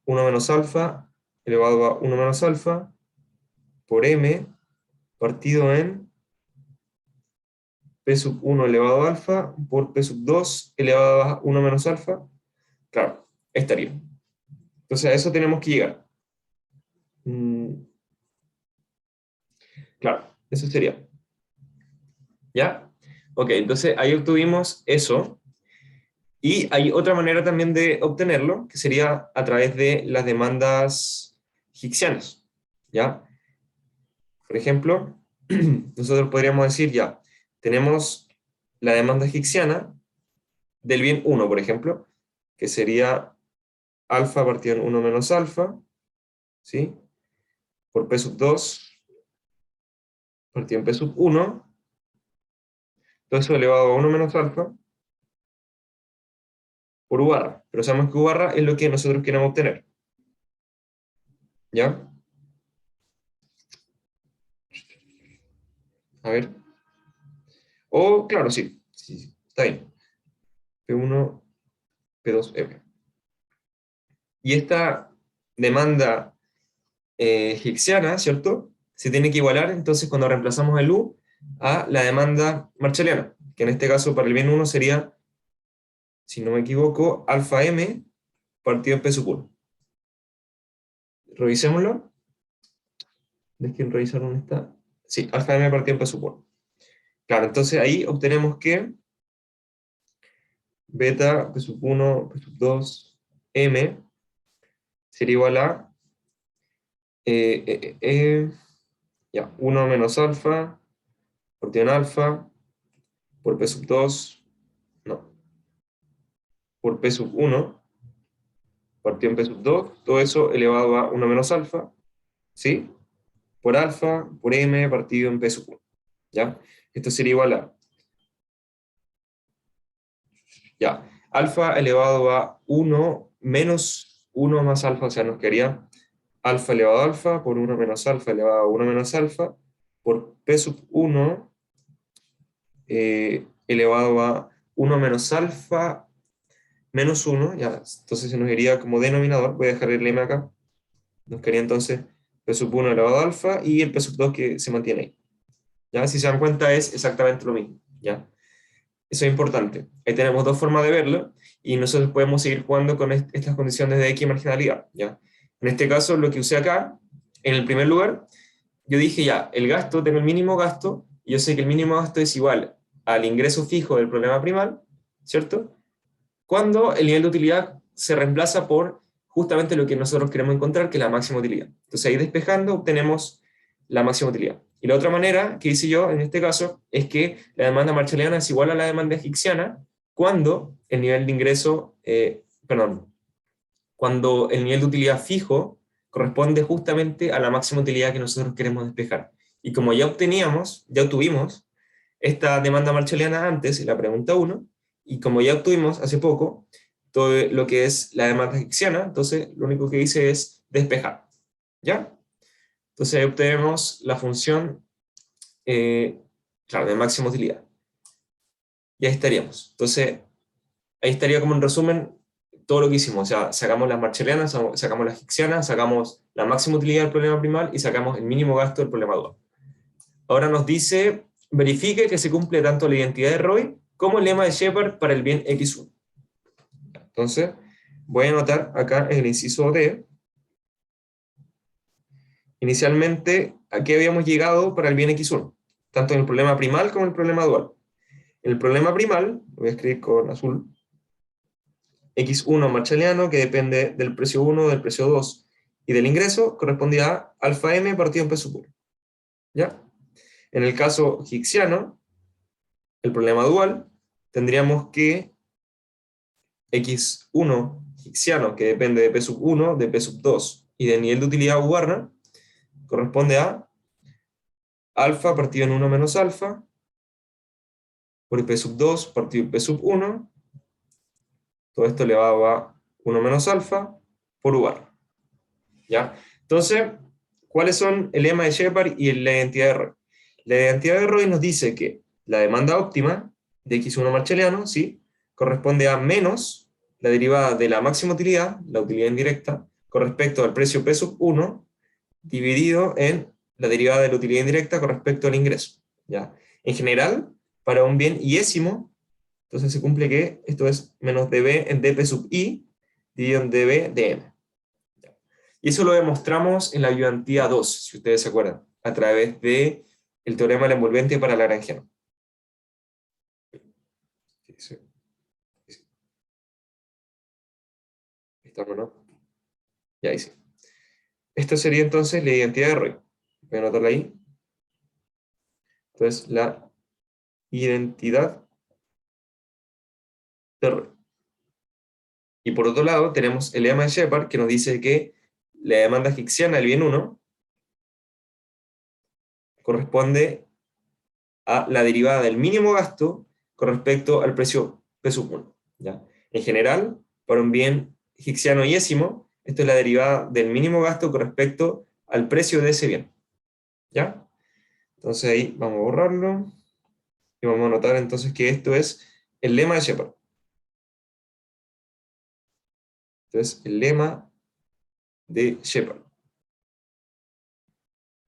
1 menos alfa elevado a 1 menos alfa por m partido en p sub 1 elevado a alfa por p sub 2 elevado a 1 menos alfa. Claro, estaría. Entonces a eso tenemos que llegar. Claro, eso sería. ¿Ya? Ok, entonces ahí obtuvimos eso. Y hay otra manera también de obtenerlo, que sería a través de las demandas hicksianas. ¿Ya? Por ejemplo, nosotros podríamos decir ya, tenemos la demanda hicksiana del bien 1, por ejemplo, que sería alfa partido en 1 menos alfa, ¿sí? Por p sub 2 partido en p sub 1, todo eso elevado a 1 menos alfa, por u barra. Pero sabemos que u barra es lo que nosotros queremos obtener. ¿Ya? A ver. O, claro, sí. Sí, sí, está bien. P1, P2, F. Y esta demanda hicksiana, ¿cierto? Se tiene que igualar entonces cuando reemplazamos el U a la demanda marshalliana, que en este caso para el bien 1 sería, si no me equivoco, alfa M partido en P sub 1. Revisémoslo. Dejen revisar dónde está. Sí, alfa M partido en P sub 1. Claro, entonces ahí obtenemos que beta P sub 1, P sub 2, M sería igual a eh, eh, eh, ya, 1 menos alfa partido en alfa por P sub 2, no, por P sub 1 partido en P sub 2, todo eso elevado a 1 menos alfa, ¿sí? Por alfa, por M partido en P sub 1, ¿ya? Esto sería igual a, ya, alfa elevado a 1 menos 1 más alfa, o sea, nos quedaría alfa elevado a alfa por 1 menos alfa elevado a 1 menos alfa por P sub 1 elevado a 1 menos alfa menos 1, ya, entonces se nos iría como denominador, voy a dejar el m acá, nos quedaría entonces P sub 1 elevado a alfa y el P sub 2 que se mantiene ahí. ¿Ya? Si se dan cuenta es exactamente lo mismo, ¿ya? Eso es importante. Ahí tenemos dos formas de verlo y nosotros podemos seguir jugando con estas condiciones de X marginalidad, ¿ya? En este caso, lo que usé acá, en el primer lugar, yo dije ya, el gasto, tengo el mínimo gasto, y yo sé que el mínimo gasto es igual al ingreso fijo del problema primal, ¿cierto? Cuando el nivel de utilidad se reemplaza por justamente lo que nosotros queremos encontrar, que es la máxima utilidad. Entonces ahí despejando obtenemos la máxima utilidad. Y la otra manera que hice yo en este caso es que la demanda marshalliana es igual a la demanda hicksiana cuando el nivel de ingreso, cuando el nivel de utilidad fijo corresponde justamente a la máxima utilidad que nosotros queremos despejar. Y como ya obtuvimos esta demanda marshalliana antes, en la pregunta 1, y como ya obtuvimos hace poco todo lo que es la demanda hicksiana, entonces lo único que hice es despejar. ¿Ya? Entonces ahí obtenemos la función, claro, de máxima utilidad. Y ahí estaríamos. Entonces, ahí estaría como en resumen todo lo que hicimos. O sea, sacamos las marshallianas, sacamos las hicksianas, sacamos la máxima utilidad del problema primal y sacamos el mínimo gasto del problema dual. Ahora nos dice, verifique que se cumple tanto la identidad de Roy como el lema de Shepard para el bien X1. Entonces, voy a anotar acá en el inciso D, inicialmente, ¿a qué habíamos llegado para el bien X1? Tanto en el problema primal como en el problema dual. En el problema primal, lo voy a escribir con azul, X1 marshalliano, que depende del precio 1, del precio 2 y del ingreso, correspondía a alfa m partido en P sub 1. ¿Ya? En el caso higksiano, el problema dual, tendríamos que X1 higksiano, que depende de P sub 1, de P sub 2 y del nivel de utilidad u Warner, corresponde a alfa partido en 1 menos alfa por P sub 2 partido P sub 1, todo esto elevado a 1 menos alfa por U bar. ¿Ya? Entonces, ¿cuáles son el lema de Shepard y la identidad de Roy? La identidad de Roy nos dice que la demanda óptima de X1 marshalliano, ¿sí?, corresponde a menos la derivada de la máxima utilidad, la utilidad indirecta, con respecto al precio P sub 1, dividido en la derivada de la utilidad indirecta con respecto al ingreso. ¿Ya? En general, para un bien iésimo, entonces se cumple que esto es menos dB en dP sub i, dividido en dB de m. Y eso lo demostramos en la ayudantía 2, si ustedes se acuerdan, a través del teorema del envolvente para Lagrangiano. Sí. ¿Estamos, no? Ya ahí sí. Esta sería entonces la identidad de Roy. Voy a anotarla ahí. Entonces, la identidad de Roy. Y por otro lado, tenemos el lema de Shepard, que nos dice que la demanda higksiana del bien 1 corresponde a la derivada del mínimo gasto con respecto al precio P sub 1. ¿Ya? En general, para un bien higksiano iésimo, esto es la derivada del mínimo gasto con respecto al precio de ese bien. ¿Ya? Entonces ahí vamos a borrarlo y vamos a notar entonces que esto es el lema de Shepard. Entonces, el lema de Shepard.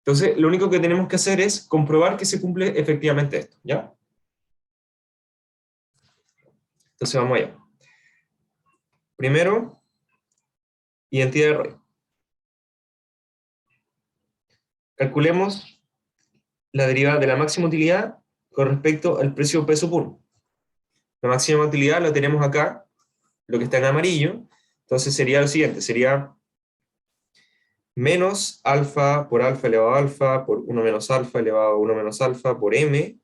Entonces, lo único que tenemos que hacer es comprobar que se cumple efectivamente esto, ¿ya? Entonces vamos allá. Primero, identidad de Roy. Calculemos la derivada de la máxima utilidad con respecto al precio P sub 1. La máxima utilidad la tenemos acá, lo que está en amarillo. Entonces sería lo siguiente, sería menos alfa por alfa elevado a alfa por 1 menos alfa elevado a 1 menos alfa por m,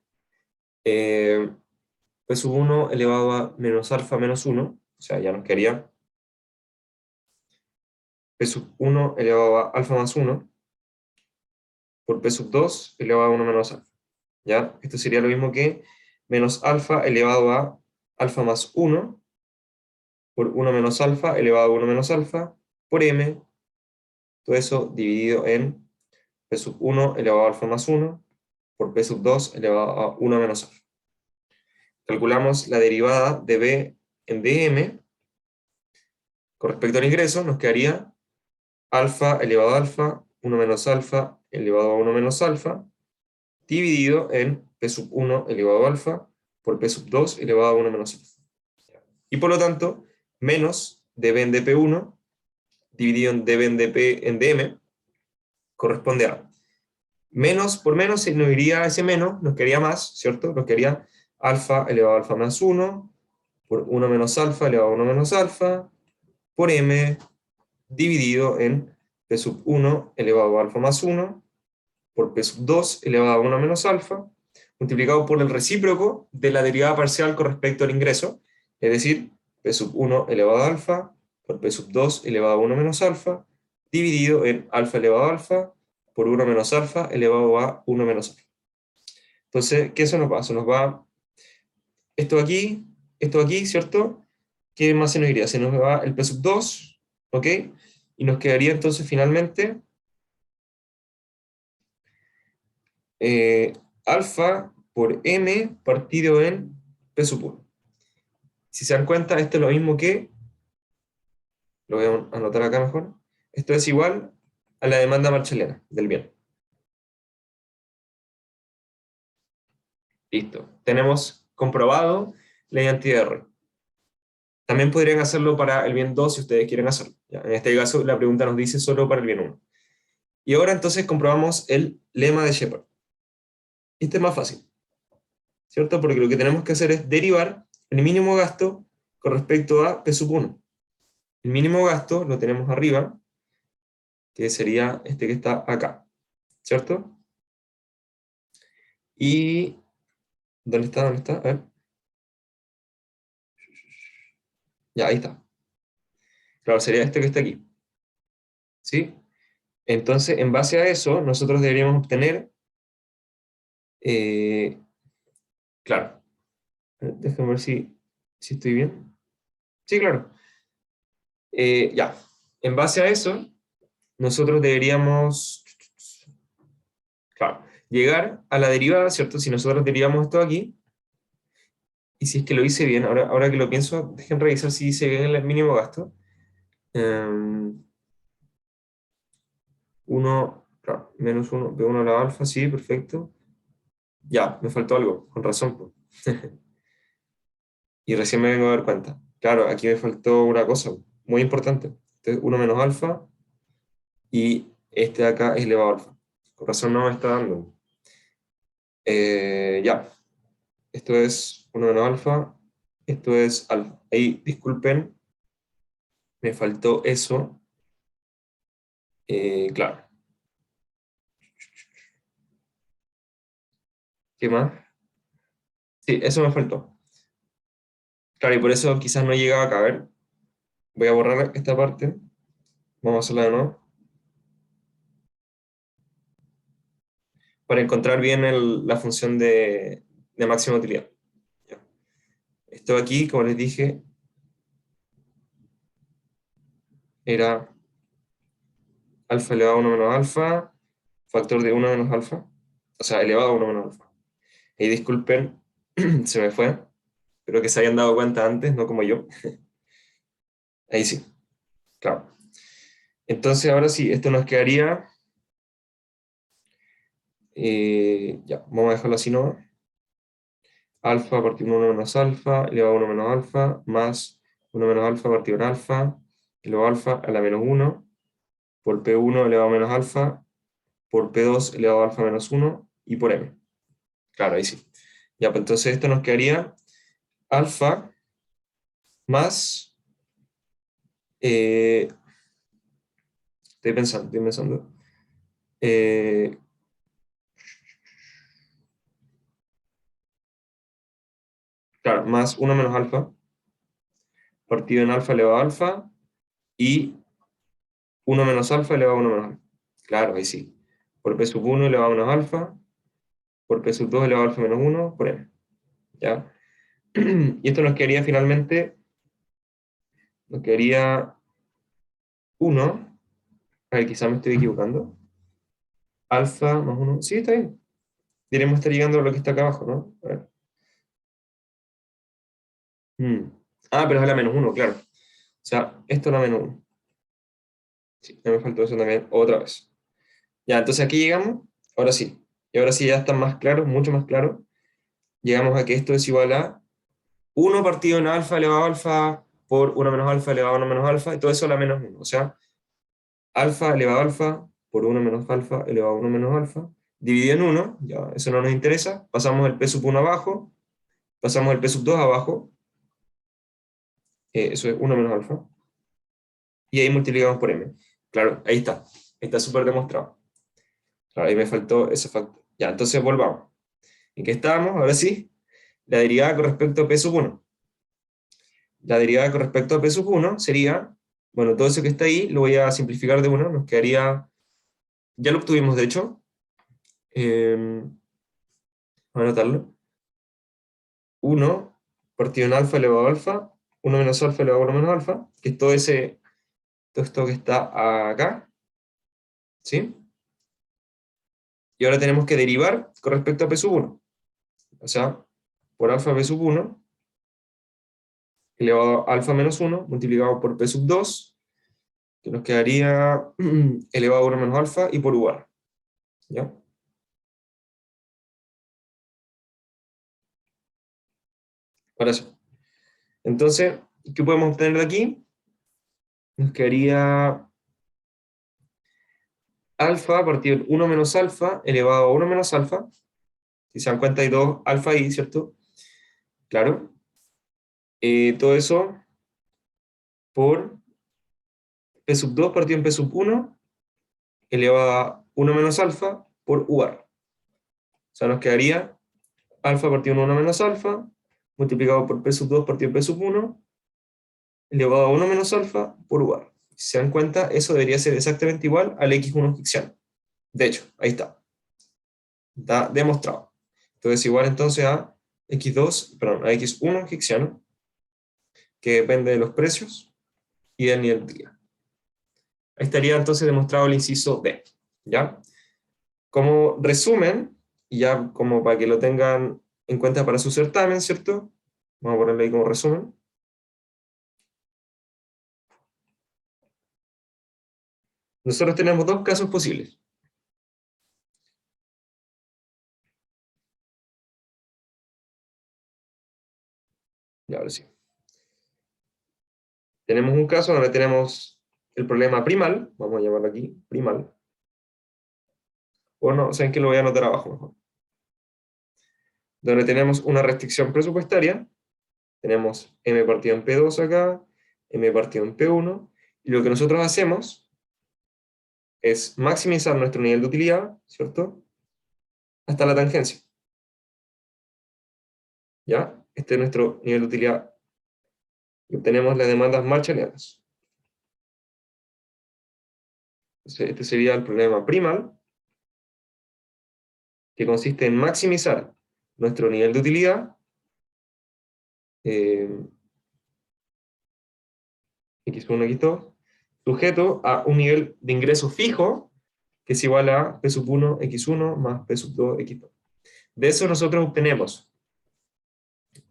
P sub 1 elevado a menos alfa menos 1, o sea, ya nos quedaría P sub 1 elevado a alfa más 1 por P sub 2 elevado a 1 menos alfa. ¿Ya? Esto sería lo mismo que menos alfa elevado a alfa más 1 por 1 menos alfa elevado a 1 menos alfa por m, todo eso dividido en P sub 1 elevado a alfa más 1 por P sub 2 elevado a 1 menos alfa. Calculamos la derivada de B en dm con respecto al ingreso, nos quedaría alfa elevado a alfa, 1 menos alfa elevado a 1 menos alfa, dividido en P sub 1 elevado a alfa por P sub 2 elevado a 1 menos alfa. Y por lo tanto, menos dB en dP1 dividido en dB en dP en dm corresponde a menos por menos, se nos iría ese menos, nos quedaría más, ¿cierto? Nos quedaría alfa elevado a alfa más 1 por 1 menos alfa elevado a 1 menos alfa por m dividido en P sub 1 elevado a alfa más 1 por P sub 2 elevado a 1 menos alfa, multiplicado por el recíproco de la derivada parcial con respecto al ingreso, es decir, P sub 1 elevado a alfa por P sub 2 elevado a 1 menos alfa, dividido en alfa elevado a alfa por 1 menos alfa elevado a 1 menos alfa. Entonces, ¿qué eso nos va? Eso nos va esto aquí, ¿cierto? ¿Qué más se nos iría? Se nos va el P sub 2, ¿ok? Y nos quedaría entonces finalmente alfa por m partido en P sub 1. Si se dan cuenta, esto es lo mismo que, lo voy a anotar acá mejor, esto es igual a la demanda marshalliana del bien. Listo. Tenemos comprobado la identidad de Roy. También podrían hacerlo para el bien 2 si ustedes quieren hacerlo. ¿Ya? En este caso, la pregunta nos dice solo para el bien 1. Y ahora entonces comprobamos el lema de Shepard. Este es más fácil, ¿cierto? Porque lo que tenemos que hacer es derivar el mínimo gasto con respecto a P sub 1. El mínimo gasto lo tenemos arriba, que sería este que está acá, ¿cierto? Y, ¿dónde está? ¿Dónde está? A ver. Ya, ahí está. Claro, sería este que está aquí. ¿Sí? Entonces, en base a eso, nosotros deberíamos obtener, eh, claro, déjame ver si estoy bien. Sí, claro. Ya, en base a eso, nosotros deberíamos, claro, llegar a la derivada, ¿cierto? Si nosotros derivamos esto aquí, y si es que lo hice bien, ahora que lo pienso, dejen revisar si hice bien el mínimo gasto. 1, claro, menos 1, B1 a la alfa, sí, perfecto. Ya, me faltó algo, con razón, pues. Y recién me vengo a dar cuenta. Claro, aquí me faltó una cosa muy importante. Este es 1 menos alfa y este de acá es elevado a alfa. Con razón no me está dando. Ya, esto es 1 menos alfa, esto es alfa. Ahí, disculpen, me faltó eso. Claro. ¿Qué más? Sí, eso me faltó. Claro, y por eso quizás no llegaba acá. A ver, voy a borrar esta parte. Vamos a hacerla de nuevo. Para encontrar bien la función de máxima utilidad. Ya. Esto aquí, como les dije, era alfa elevado a 1 menos alfa, factor de 1 menos alfa, o sea, elevado a 1 menos alfa. Y disculpen, se me fue, espero que se hayan dado cuenta antes, no como yo. Ahí sí, claro. Entonces, ahora sí, esto nos quedaría, ya, vamos a dejarlo así, ¿no? Alfa partido de 1 menos alfa, elevado a 1 menos alfa, más 1 menos alfa partido en alfa, elevado a alfa a la menos 1, por P1 elevado a menos alfa, por P2 elevado a alfa menos 1, y por M. Claro, ahí sí. Ya, pues entonces esto nos quedaría alfa más, eh, estoy pensando, eh, claro, más 1 menos alfa, partido en alfa elevado a alfa, y 1 menos alfa elevado a 1 menos alfa. Claro, ahí sí. Por P sub 1 elevado a menos alfa, por P sub 2 elevado a alfa menos 1, por M. ¿Ya? Y esto nos quedaría finalmente, nos quedaría 1, a ver, quizá me estoy equivocando, alfa más 1, sí, está bien. Deberíamos estar llegando a lo que está acá abajo, ¿no? A ver. Mm. Ah, pero es a la menos 1, claro. O sea, esto es la menos 1. Sí, ya me faltó eso también otra vez. Ya, entonces aquí llegamos, ahora sí. Y ahora sí ya está más claro, mucho más claro. Llegamos a que esto es igual a 1 partido en alfa elevado a alfa por 1 menos alfa elevado a 1 menos alfa, y todo eso a la menos 1. O sea, alfa elevado a alfa por 1 menos alfa elevado a 1 menos alfa, dividido en 1, ya eso no nos interesa. Pasamos el P sub 1 abajo, pasamos el P sub 2 abajo, eso es 1 menos alfa, y ahí multiplicamos por M. Claro, ahí está súper demostrado. Claro, ahí me faltó ese factor. Ya, entonces volvamos. ¿En qué estábamos? Ahora sí, la derivada con respecto a P sub 1. La derivada con respecto a P sub 1 sería, bueno, todo eso que está ahí lo voy a simplificar de uno, nos quedaría, ya lo obtuvimos de hecho, voy a anotarlo, 1 partido en alfa elevado a alfa, 1 menos alfa elevado a 1 menos alfa, que es todo esto que está acá, ¿sí? Y ahora tenemos que derivar con respecto a P sub 1. O sea, por alfa P sub 1 elevado a alfa menos 1 multiplicado por P sub 2, que nos quedaría elevado a 1 menos alfa, y por U bar. ¿Ya? Ahora sí. Entonces, ¿qué podemos obtener de aquí? Nos quedaría alfa partido de 1 menos alfa elevado a 1 menos alfa. Si se dan cuenta hay dos alfa ahí, ¿cierto? Claro. todo eso por P sub 2 partido en P sub 1 elevado a 1 menos alfa por UR. O sea, nos quedaría alfa partido en 1 menos alfa multiplicado por P sub 2 partido en P sub 1 elevado a 1 menos alfa por UR. Si se dan cuenta, eso debería ser exactamente igual al X1 ficción. De hecho, ahí está. Está demostrado. Entonces, igual entonces a X2, perdón, a X1 egipciano, que depende de los precios y del nivel de utilidad. Ahí estaría entonces demostrado el inciso D. ¿Ya? Como resumen, y ya como para que lo tengan en cuenta para su certamen, ¿cierto? Vamos a ponerlo ahí como resumen. Nosotros tenemos dos casos posibles. Ya, ahora sí. Tenemos un caso donde tenemos el problema primal, vamos a llamarlo aquí, primal. O no, saben que lo voy a anotar abajo mejor. Donde tenemos una restricción presupuestaria, tenemos m partido en P2 acá, m partido en P1, y lo que nosotros hacemos es maximizar nuestro nivel de utilidad, ¿cierto? Hasta la tangencia. ¿Ya? Este es nuestro nivel de utilidad. Y obtenemos las demandas marshallianas. Entonces, este sería el problema primal, que consiste en maximizar nuestro nivel de utilidad, X1, X2, sujeto a un nivel de ingreso fijo, que es igual a P sub 1, X1, más P sub 2, X2. De eso nosotros obtenemos,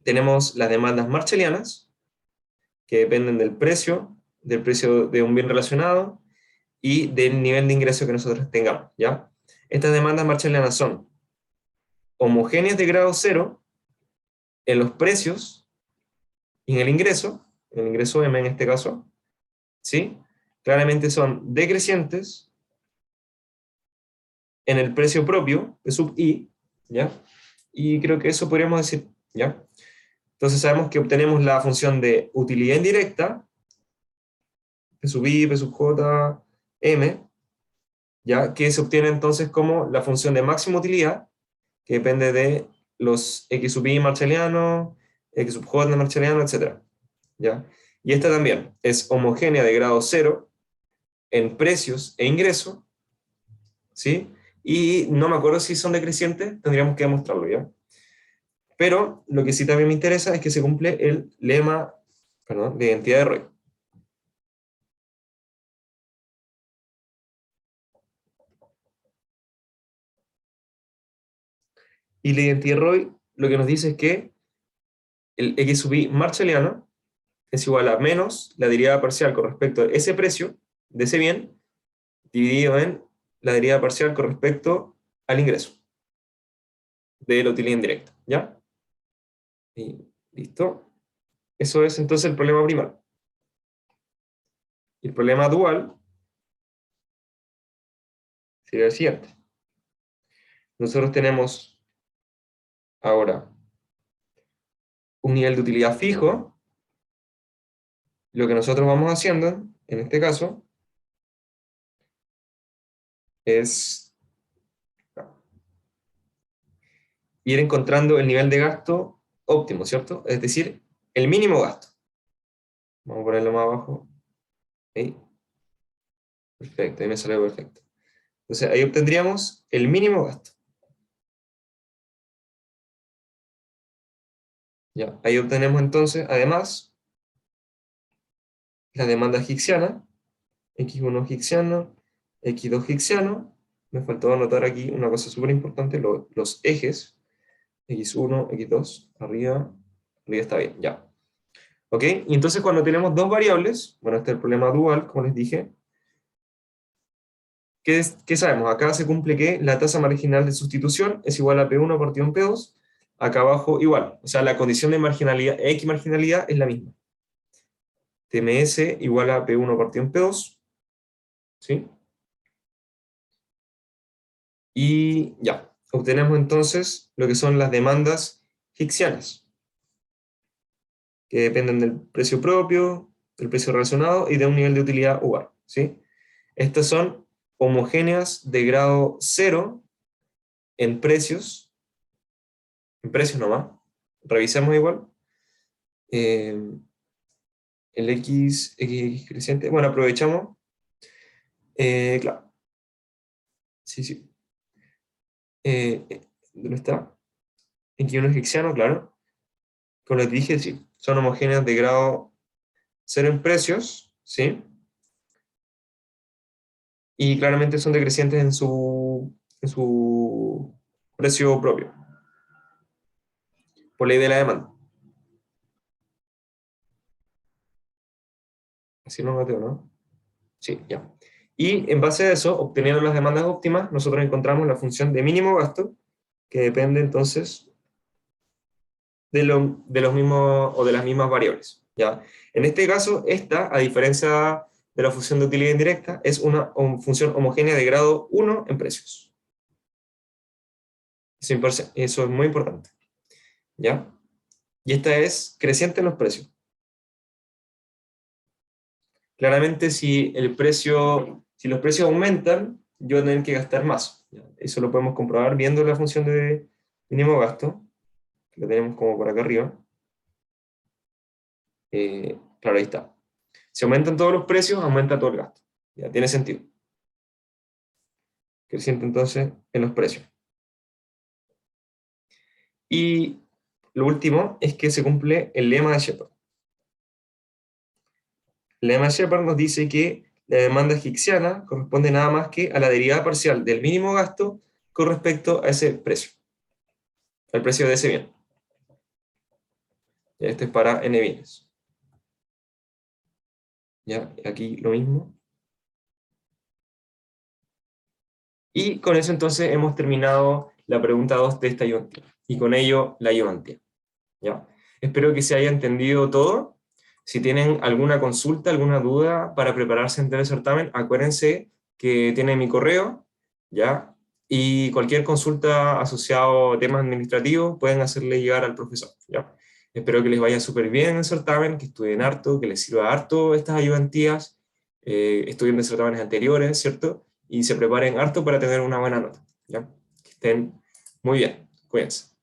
tenemos las demandas marshallianas, que dependen del precio de un bien relacionado, y del nivel de ingreso que nosotros tengamos, ¿ya? Estas demandas marshallianas son homogéneas de grado cero en los precios y en el ingreso M en este caso, ¿sí? Claramente son decrecientes en el precio propio, P sub I, ¿ya? Y creo que eso podríamos decir, ¿ya? Entonces sabemos que obtenemos la función de utilidad indirecta, P sub I, P sub J, M, ¿ya? Que se obtiene entonces como la función de máxima utilidad, que depende de los X sub I marshalliano, X sub J marshalliano, etc. ¿Ya? Y esta también es homogénea de grado cero en precios e ingreso, ¿sí? Y no me acuerdo si son decrecientes, tendríamos que demostrarlo, ¿ya? Pero lo que sí también me interesa es que se cumple el lema, perdón, de identidad de ROI. Y la identidad de ROI lo que nos dice es que el X sub I marshalliano es igual a menos la derivada parcial con respecto a ese precio de ese bien, dividido en la derivada parcial con respecto al ingreso de la utilidad indirecta, ¿ya? Y listo. Eso es entonces el problema primal. Y el problema dual sería el siguiente. Nosotros tenemos ahora un nivel de utilidad fijo. Lo que nosotros vamos haciendo, en este caso, es ir encontrando el nivel de gasto óptimo, ¿cierto? Es decir, el mínimo gasto. Vamos a ponerlo más abajo. Ahí. Perfecto, ahí me salió perfecto. Entonces ahí obtendríamos el mínimo gasto. Ya, ahí obtenemos entonces, además, la demanda hicksiana, X1 hicksiano, X2 hicksiano. Me faltó anotar aquí una cosa súper importante, los ejes, X1, X2, arriba está bien, ya. ¿Ok? Y entonces cuando tenemos dos variables, bueno, este es el problema dual, como les dije, ¿qué sabemos? Acá se cumple que la tasa marginal de sustitución es igual a P1 partido en P2, acá abajo igual, o sea, la condición de marginalidad, X marginalidad es la misma. TMS igual a P1 partido en P2, ¿sí? Y ya, obtenemos entonces lo que son las demandas hicksianas. que dependen del precio propio, del precio relacionado y de un nivel de utilidad UR, ¿sí? Estas son homogéneas de grado 0 en precios nomás. Revisemos igual. El X creciente, bueno, aprovechamos. Claro, sí, sí. ¿Dónde está? X1 egipciano, claro. Como les dije, sí, son homogéneas de grado 0 en precios, ¿sí? Y claramente son decrecientes en su precio propio, por ley de la demanda. Así no, Mateo, ¿no? Sí, ya. Y en base a eso, obteniendo las demandas óptimas, nosotros encontramos la función de mínimo gasto, que depende entonces de los mismos o de las mismas variables, ¿ya? En este caso, esta, a diferencia de la función de utilidad indirecta, es una función homogénea de grado 1 en precios. Eso es muy importante, ¿ya? Y esta es creciente en los precios. Claramente, si los precios aumentan, yo voy a tener que gastar más, ¿ya? Eso lo podemos comprobar viendo la función de mínimo gasto, que lo tenemos como por acá arriba. Claro, ahí está. Si aumentan todos los precios, aumenta todo el gasto. Ya tiene sentido. Creciente entonces en los precios. Y lo último es que se cumple el lema de Shepard. El lema de Shepard nos dice que la demanda egipciana corresponde nada más que a la derivada parcial del mínimo gasto con respecto a ese precio, al precio de ese bien. Ya, esto es para n bienes. Ya, aquí lo mismo. Y con eso entonces hemos terminado la pregunta 2 de esta ayudantía. Y con ello la ayudantía. ¿Ya? Espero que se haya entendido todo. Si tienen alguna consulta, alguna duda para prepararse ante el certamen, acuérdense que tienen mi correo, ¿ya? Y cualquier consulta asociada a temas administrativos pueden hacerle llegar al profesor, ¿ya? Espero que les vaya súper bien en el certamen, que estudien harto, que les sirva harto estas ayudantías, estudien de certámenes anteriores, ¿cierto? Y se preparen harto para tener una buena nota, ¿ya? Que estén muy bien. Cuídense.